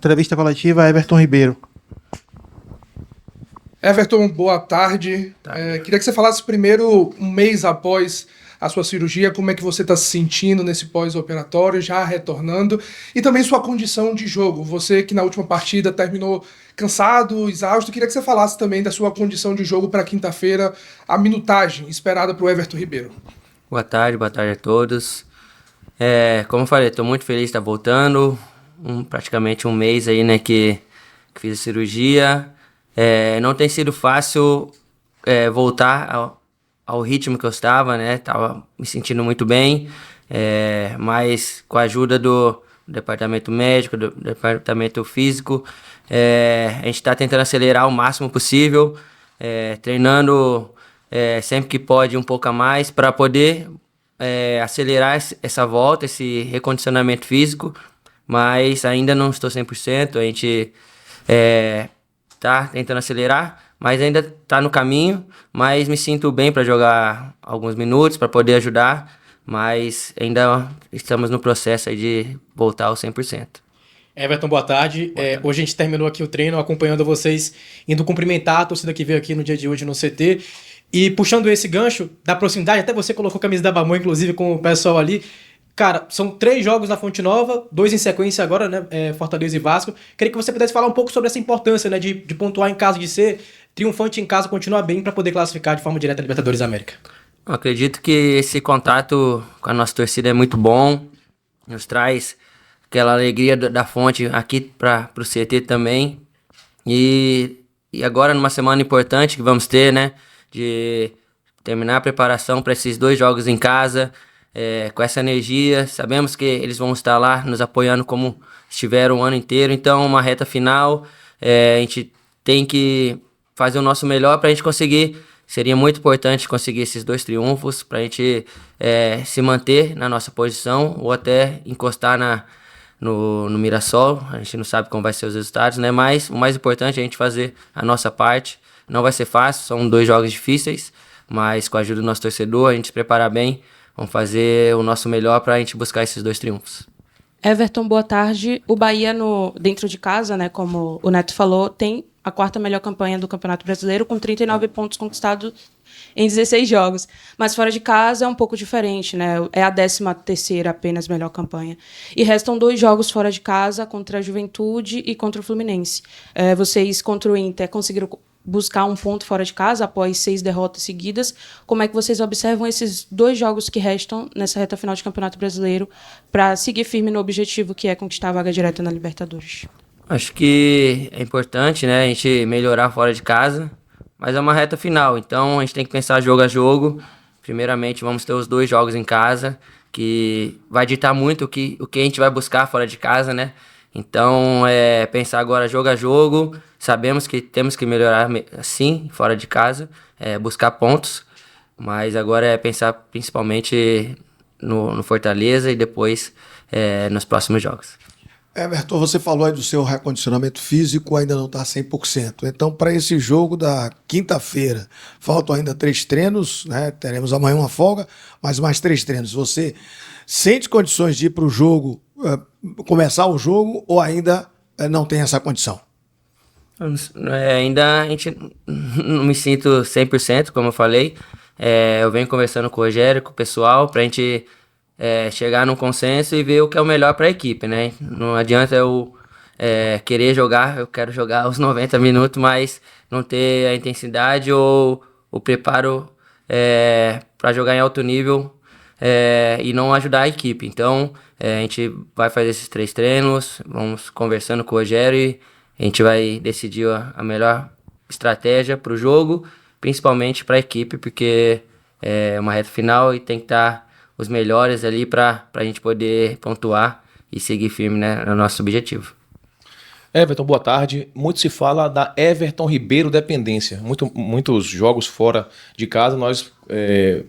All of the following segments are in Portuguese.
Entrevista coletiva, Everton Ribeiro. Everton, boa tarde. Queria que você falasse primeiro, um mês após a sua cirurgia, como é que você está se sentindo nesse pós-operatório, já retornando, e também sua condição de jogo. Você que na última partida terminou cansado, exausto, queria que você falasse também da sua condição de jogo para quinta-feira, a minutagem esperada para o Everton Ribeiro. Boa tarde a todos. Como eu falei, estou muito feliz de estar voltando, praticamente um mês aí, né, que fiz a cirurgia. Não tem sido fácil voltar ao ritmo que eu estava, né? Tava me sentindo muito bem, mas com a ajuda do departamento médico, do departamento físico, a gente está tentando acelerar o máximo possível, treinando sempre que pode um pouco a mais para poder acelerar essa volta, esse recondicionamento físico, mas ainda não estou 100%, a gente tá tentando acelerar, mas ainda tá no caminho, mas me sinto bem para jogar alguns minutos, para poder ajudar, mas ainda estamos no processo aí de voltar ao 100%. Everton, boa tarde. Hoje a gente terminou aqui o treino acompanhando vocês, indo cumprimentar a torcida que veio aqui no dia de hoje no CT, e puxando esse gancho da proximidade, até você colocou a camisa da Bamon, inclusive, com o pessoal ali. Cara, são 3 jogos na Fonte Nova, 2 em sequência agora, né? Fortaleza e Vasco. Queria que você pudesse falar um pouco sobre essa importância, né? De pontuar em caso de ser triunfante em casa, continuar bem para poder classificar de forma direta a Libertadores da América. Eu acredito que esse contato com a nossa torcida é muito bom, nos traz aquela alegria da Fonte aqui para o CT também. E agora, numa semana importante que vamos ter, né? De terminar a preparação para esses 2 jogos em casa, com essa energia, sabemos que eles vão estar lá nos apoiando como estiveram o ano inteiro, então uma reta final, a gente tem que fazer o nosso melhor para a gente conseguir, seria muito importante conseguir esses 2 triunfos, para a gente se manter na nossa posição ou até encostar no Mirassol. A gente não sabe como vai ser os resultados, né? Mas o mais importante é a gente fazer a nossa parte. Não vai ser fácil, são 2 jogos difíceis, mas com a ajuda do nosso torcedor, a gente se preparar bem, vamos fazer o nosso melhor para a gente buscar esses 2 triunfos. Everton, boa tarde. O Bahia, dentro de casa, né, como o Neto falou, tem a 4ª melhor campanha do Campeonato Brasileiro, com 39 pontos conquistados em 16 jogos. Mas fora de casa é um pouco diferente, né? É a 13ª apenas melhor campanha. E restam 2 jogos fora de casa, contra a Juventude e contra o Fluminense. Vocês, contra o Inter, conseguiram buscar um ponto fora de casa após 6 derrotas seguidas. Como é que vocês observam esses 2 jogos que restam nessa reta final de Campeonato Brasileiro para seguir firme no objetivo que é conquistar a vaga direta na Libertadores? Acho que é importante, né, a gente melhorar fora de casa, mas é uma reta final, então a gente tem que pensar jogo a jogo. Primeiramente vamos ter os 2 jogos em casa, que vai ditar muito o que a gente vai buscar fora de casa, né? Então, pensar agora jogo a jogo, sabemos que temos que melhorar sim, fora de casa, buscar pontos, mas agora é pensar principalmente no Fortaleza e depois nos próximos jogos. Everton, você falou aí do seu recondicionamento físico, ainda não está 100%. Então, para esse jogo da quinta-feira, faltam ainda 3 treinos, né? Teremos amanhã uma folga, mas mais 3 treinos. Você sente condições de ir para o jogo, começar o jogo, ou ainda não tem essa condição? Ainda a gente não me sinto 100%, como eu falei. Eu venho conversando com o Rogério, com o pessoal, para a gente chegar num consenso e ver o que é o melhor para a equipe, né? Não adianta eu querer jogar, eu quero jogar os 90 minutos, mas não ter a intensidade ou o preparo para jogar em alto nível e não ajudar a equipe. Então, a gente vai fazer esses 3 treinos, vamos conversando com o Rogério e a gente vai decidir a melhor estratégia para o jogo, principalmente para a equipe, porque é uma reta final e tem que estar os melhores ali para a gente poder pontuar e seguir firme, né, no nosso objetivo. Everton, boa tarde. Muito se fala da Everton Ribeiro dependência. Muitos jogos fora de casa nós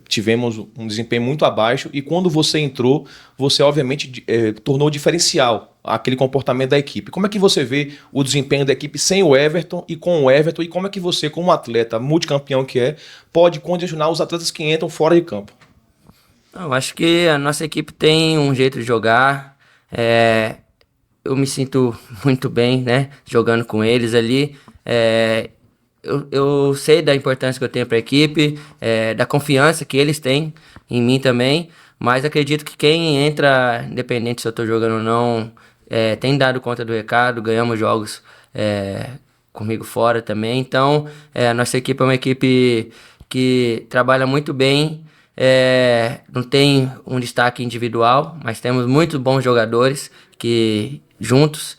tivemos um desempenho muito abaixo e quando você entrou, você obviamente tornou diferencial aquele comportamento da equipe. Como é que você vê o desempenho da equipe sem o Everton e com o Everton e como é que você, como atleta multicampeão que pode condicionar os atletas que entram fora de campo? Eu acho que a nossa equipe tem um jeito de jogar. eu me sinto muito bem, né? Jogando com eles ali. Eu sei da importância que eu tenho para a equipe, da confiança que eles têm em mim também, mas acredito que quem entra, independente se eu estou jogando ou não, tem dado conta do recado, ganhamos jogos comigo fora também. Então, a nossa equipe é uma equipe que trabalha muito bem, não tem um destaque individual, mas temos muitos bons jogadores que juntos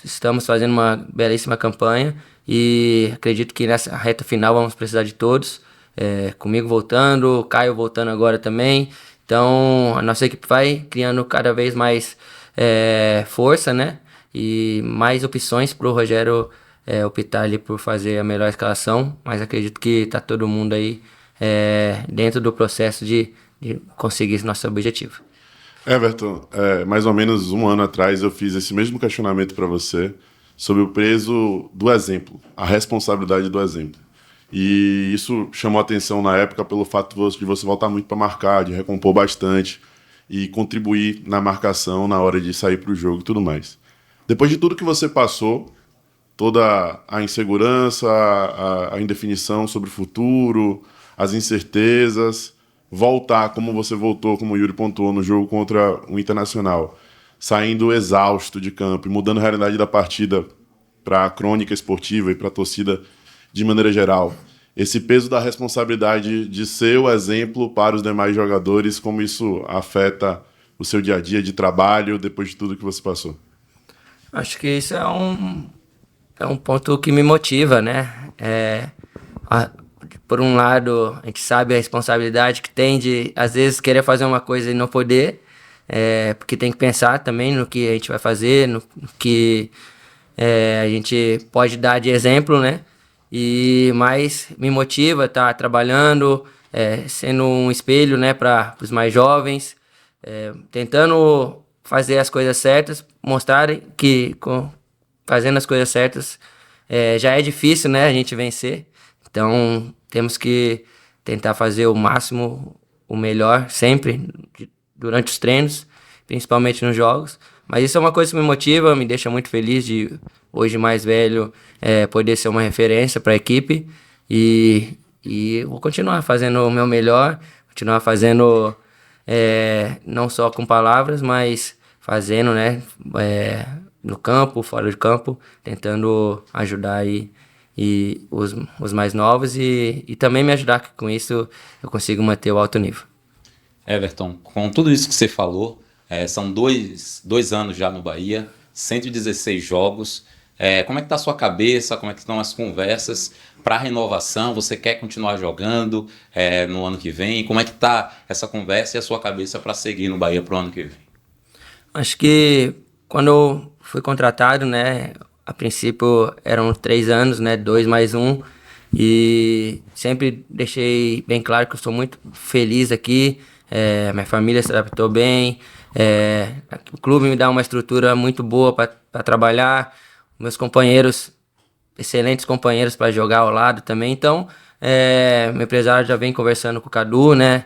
estamos fazendo uma belíssima campanha e acredito que nessa reta final vamos precisar de todos. Comigo voltando, o Caio voltando agora também. Então a nossa equipe vai criando cada vez mais força, né? E mais opções para o Rogério optar ali por fazer a melhor escalação. Mas acredito que está todo mundo aí dentro do processo de conseguir esse nosso objetivo. Everton, mais ou menos um ano atrás eu fiz esse mesmo questionamento para você sobre o peso do exemplo, a responsabilidade do exemplo. E isso chamou a atenção na época pelo fato de você voltar muito para marcar, de recompor bastante e contribuir na marcação na hora de sair para o jogo e tudo mais. Depois de tudo que você passou, toda a insegurança, a indefinição sobre o futuro, as incertezas, voltar como você voltou, como o Yuri pontuou, no jogo contra o Internacional, saindo exausto de campo e mudando a realidade da partida para a crônica esportiva e para a torcida de maneira geral. Esse peso da responsabilidade de ser o exemplo para os demais jogadores, como isso afeta o seu dia a dia de trabalho depois de tudo que você passou? Acho que isso é um ponto que me motiva, né? Por um lado, a gente sabe a responsabilidade que tem de, às vezes, querer fazer uma coisa e não poder, porque tem que pensar também no que a gente vai fazer, no que a gente pode dar de exemplo, né? Mas me motiva estar trabalhando, sendo um espelho, né, para os mais jovens, tentando fazer as coisas certas, mostrarem que fazendo as coisas certas já é difícil, né, a gente vencer. Então, temos que tentar fazer o máximo, o melhor, sempre, durante os treinos, principalmente nos jogos. Mas isso é uma coisa que me motiva, me deixa muito feliz de, hoje mais velho, poder ser uma referência para a equipe. E vou continuar fazendo o meu melhor, continuar fazendo, não só com palavras, mas fazendo, né, no campo, fora do campo, tentando ajudar aí e os mais novos e também me ajudar que com isso eu consigo manter o alto nível. Everton, com tudo isso que você falou, são dois anos já no Bahia, 116 jogos. Como é que está a sua cabeça? Como é que estão as conversas para a renovação? Você quer continuar jogando no ano que vem? Como é que está essa conversa e a sua cabeça para seguir no Bahia para o ano que vem? Acho que quando eu fui contratado, né, a princípio eram 3 anos, né, 2 mais 1, e sempre deixei bem claro que eu sou muito feliz aqui, minha família se adaptou bem, o clube me dá uma estrutura muito boa para trabalhar, meus companheiros, excelentes companheiros para jogar ao lado também, então meu empresário já vem conversando com o Cadu, né,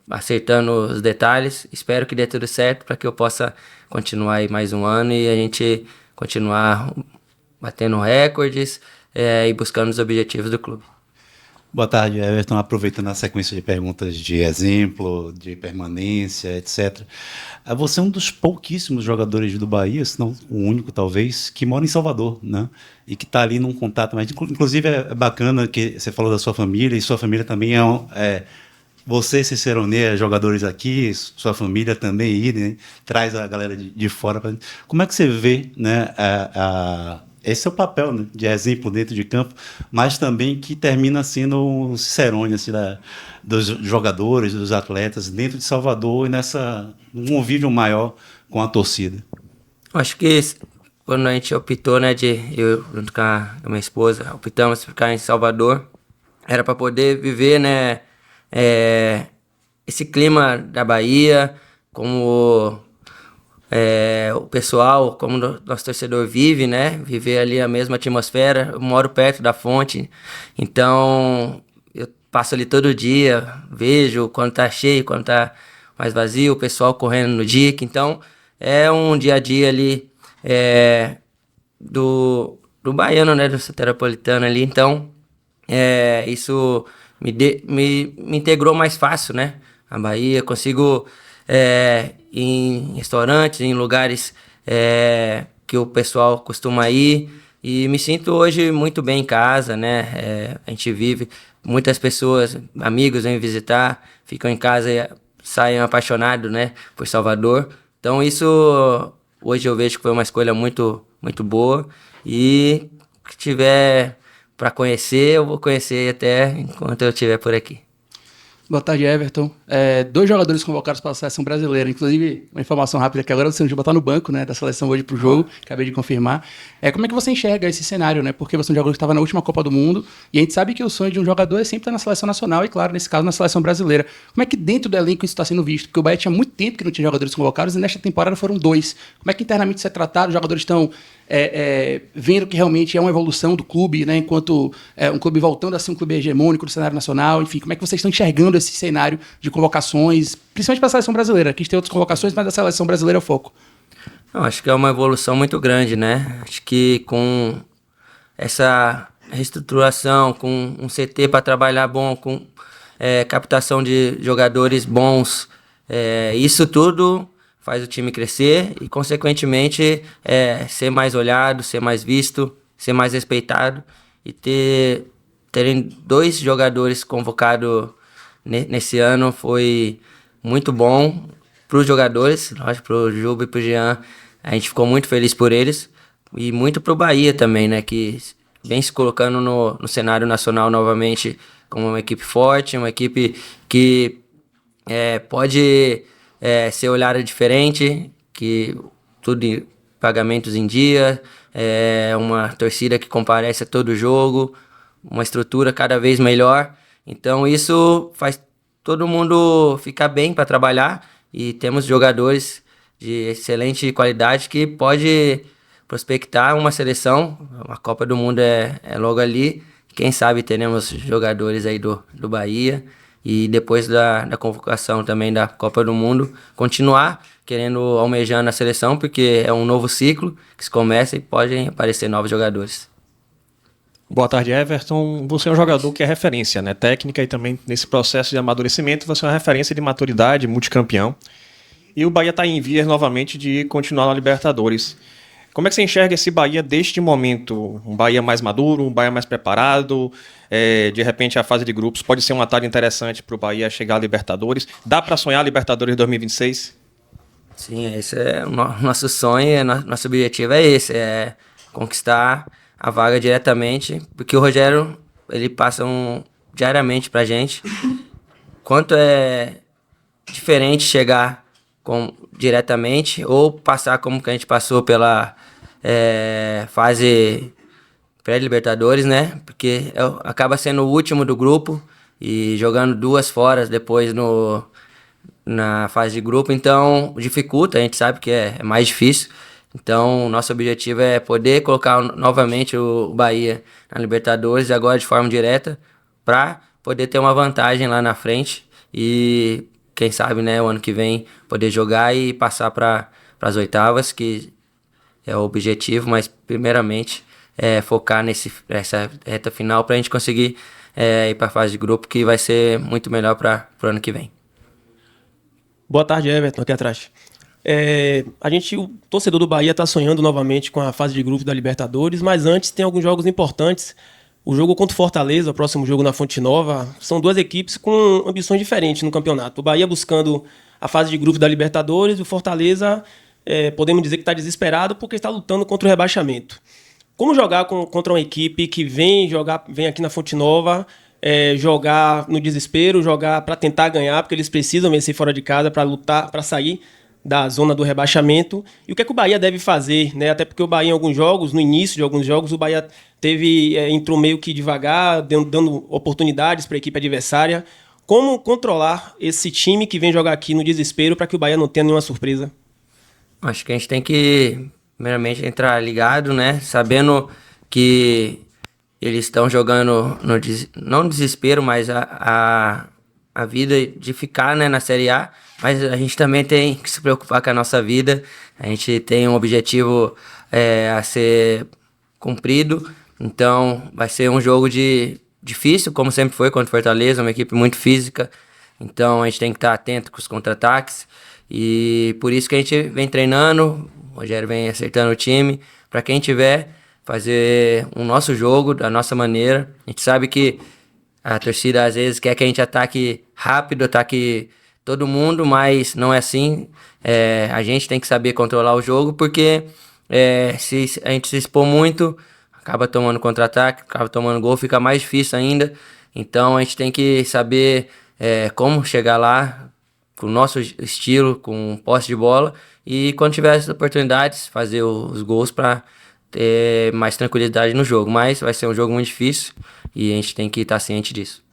acertando os detalhes, espero que dê tudo certo para que eu possa continuar aí mais um ano e a gente continuar batendo recordes e buscando os objetivos do clube. Boa tarde, Everton. Aproveitando a sequência de perguntas de exemplo, de permanência, etc. Você é um dos pouquíssimos jogadores do Bahia, se não o único talvez, que mora em Salvador, né? E que está ali num contato. Mas, inclusive, é bacana que você falou da sua família, e sua família também você, Ciceronê, jogadores aqui, sua família também ir, né? Traz a galera de fora. Como é que você vê, né, esse é o papel, né, de exemplo dentro de campo, mas também que termina sendo um cicerone assim, dos jogadores, dos atletas dentro de Salvador e um convívio maior com a torcida? Acho que quando a gente optou, né, eu junto com a minha esposa, optamos por ficar em Salvador, era para poder viver, né, esse clima da Bahia, como o pessoal, como o nosso torcedor vive, né? Viver ali a mesma atmosfera. Eu moro perto da fonte, então eu passo ali todo dia, vejo quando tá cheio, quando tá mais vazio, o pessoal correndo no dique. Então é um dia a dia ali do baiano, né, do soteropolitano ali, então isso me integrou mais fácil, né, a Bahia, consigo ir em restaurantes, em lugares que o pessoal costuma ir, e me sinto hoje muito bem em casa, né, a gente vive, muitas pessoas, amigos vêm visitar, ficam em casa e saem apaixonados, né, por Salvador, então isso hoje eu vejo que foi uma escolha muito, muito boa, e que tiver para conhecer, eu vou conhecer até enquanto eu estiver por aqui. Boa tarde, Everton. 2 jogadores convocados para a seleção brasileira, inclusive uma informação rápida que agora você não botar no banco, né, da seleção hoje para o jogo, acabei de confirmar. Como é que você enxerga esse cenário, né? Porque você é um jogador que estava na última Copa do Mundo e a gente sabe que o sonho de um jogador é sempre estar na seleção nacional e, claro, nesse caso, na seleção brasileira. Como é que dentro do elenco isso está sendo visto? Porque o Bahia tinha muito tempo que não tinha jogadores convocados e nesta temporada foram 2. Como é que internamente isso é tratado? Os jogadores estão vendo que realmente é uma evolução do clube, né? Enquanto um clube voltando a ser um clube hegemônico do cenário nacional, enfim, como é que vocês estão enxergando esse cenário de convocações, principalmente para a seleção brasileira? Aqui tem outras convocações, mas a seleção brasileira é o foco. Eu acho que é uma evolução muito grande, né? Acho que com essa reestruturação, com um CT para trabalhar bom, com captação de jogadores bons, isso tudo faz o time crescer e, consequentemente, ser mais olhado, ser mais visto, ser mais respeitado e terem 2 jogadores convocados nesse ano foi muito bom para os jogadores, lógico, para o Juba e para o Jean, a gente ficou muito feliz por eles e muito para o Bahia também, né, que vem se colocando no cenário nacional novamente como uma equipe forte, uma equipe que pode ser olhada diferente, que tudo pagamentos em dia, uma torcida que comparece a todo jogo, uma estrutura cada vez melhor. Então isso faz todo mundo ficar bem para trabalhar e temos jogadores de excelente qualidade que pode prospectar uma seleção. A Copa do Mundo é logo ali. Quem sabe teremos jogadores aí do Bahia e depois da convocação também da Copa do Mundo continuar querendo almejar na seleção, porque é um novo ciclo que se começa e podem aparecer novos jogadores. Boa tarde, Everton. Você é um jogador que é referência, né? Técnica e também nesse processo de amadurecimento, você é uma referência de maturidade, multicampeão. E o Bahia está em vias novamente de continuar na Libertadores. Como é que você enxerga esse Bahia deste momento? Um Bahia mais maduro, um Bahia mais preparado? De repente a fase de grupos pode ser um atalho interessante para o Bahia chegar à Libertadores. Dá para sonhar a Libertadores 2026? Sim, esse é o nosso sonho, nosso objetivo é esse, é conquistar a vaga diretamente, porque o Rogério, ele passa diariamente pra gente quanto é diferente chegar diretamente ou passar como que a gente passou pela fase pré-Libertadores, né? Porque acaba sendo o último do grupo e jogando 2 fora depois na fase de grupo, então dificulta, a gente sabe que é mais difícil. Então, nosso objetivo é poder colocar novamente o Bahia na Libertadores, agora de forma direta, para poder ter uma vantagem lá na frente e, quem sabe, né, o ano que vem, poder jogar e passar para as oitavas, que é o objetivo, mas primeiramente focar nessa reta final para a gente conseguir ir para a fase de grupo, que vai ser muito melhor para o ano que vem. Boa tarde, Everton, aqui atrás. O torcedor do Bahia está sonhando novamente com a fase de grupos da Libertadores, mas antes tem alguns jogos importantes. O jogo contra o Fortaleza, o próximo jogo na Fonte Nova, são 2 equipes com ambições diferentes no campeonato. O Bahia buscando a fase de grupos da Libertadores e o Fortaleza, podemos dizer que está desesperado porque está lutando contra o rebaixamento. Como jogar contra uma equipe que vem aqui na Fonte Nova, jogar no desespero, jogar para tentar ganhar, porque eles precisam vencer fora de casa para lutar, para sair da zona do rebaixamento, e o que é que o Bahia deve fazer, né? Até porque o Bahia, em alguns jogos, no início de alguns jogos, o Bahia entrou meio que devagar, dando oportunidades para a equipe adversária. Como controlar esse time que vem jogar aqui no desespero para que o Bahia não tenha nenhuma surpresa? Acho que a gente tem que, primeiramente, entrar ligado, né? Sabendo que eles estão jogando não no desespero, mas a vida de ficar, né, na Série A, mas a gente também tem que se preocupar com a nossa vida. A gente tem um objetivo a ser cumprido, então vai ser um jogo difícil, como sempre foi contra o Fortaleza, uma equipe muito física, então a gente tem que estar atento com os contra-ataques, e por isso que a gente vem treinando, o Rogério vem acertando o time, para quem tiver, fazer o nosso jogo da nossa maneira. A gente sabe que a torcida às vezes quer que a gente ataque rápido, ataque todo mundo, mas não é assim. A gente tem que saber controlar o jogo, porque se a gente se expor muito, acaba tomando contra-ataque, acaba tomando gol, fica mais difícil ainda. Então a gente tem que saber como chegar lá, com o nosso estilo, com posse de bola, e quando tiver as oportunidades, fazer os gols para ter mais tranquilidade no jogo. Mas vai ser um jogo muito difícil e a gente tem que estar ciente disso.